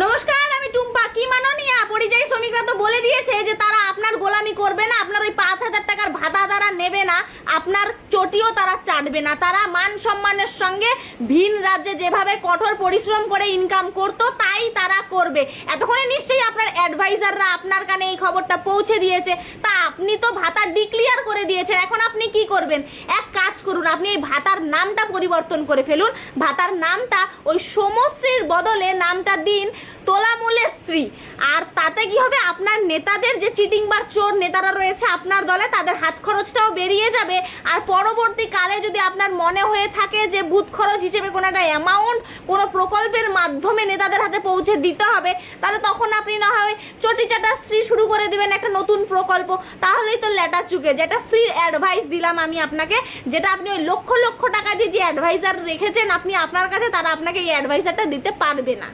নমস্কার, আমি টুম্পা। কি মাননীয়া পরিযায়ী শ্রমিকরা তো বলে দিয়েছে যে তারা আপনার গোলামি করবে না, আপনার ওই 5,000 টাকার ভাতা তারা নেবে না, আপনার চটিও তারা চাটবে না। তারা মান সম্মানের সঙ্গে ভিন রাজ্যে যেভাবে কঠোর পরিশ্রম করে ইনকাম করতো তাই তারা করবে। এতক্ষণে নিশ্চয়ই আপনার অ্যাডভাইজাররা আপনার কানে এই খবরটা পৌঁছে দিয়েছে। তা আপনি তো ভাতা ডিক্লিয়ার করে দিয়েছেন, এখন আপনি কি করবেন? এক কাজ করুন, আপনি এই ভাতার নামটা পরিবর্তন করে ফেলুন। ভাতার নামটা ওই সমশ্রীর বদলে নামটা দিন তোলামূলেশ্রী। আর তাতে কি হবে, আপনার নেতাদের যে চিটিংবার চোর নেতারা রয়েছে আপনার দলে, তাদের হাত খরচটাও বেরিয়ে যাবে। আর পরবর্তীকালে যদি আপনার মনে হয়ে থাকে যে বুথ খরচ হিসেবে কোনো একটা অ্যামাউন্ট কোনো প্রকল্পের মাধ্যমে নেতাদের হাতে পৌঁছে দিতে হবে, তাহলে তখন আপনি না হয় চটি চাটাশ্রী শুরু করে দেবেন একটা নতুন প্রকল্প। তাহলেই তো লেটা চুকে। যেটা ফ্রি অ্যাডভাইস দিলাম আমি আপনাকে, যেটা আপনি ওই লক্ষ লক্ষ টাকা দিয়ে যে অ্যাডভাইজার রেখেছেন আপনি আপনার কাছে, তারা আপনাকে এই অ্যাডভাইজারটা দিতে পারবে না।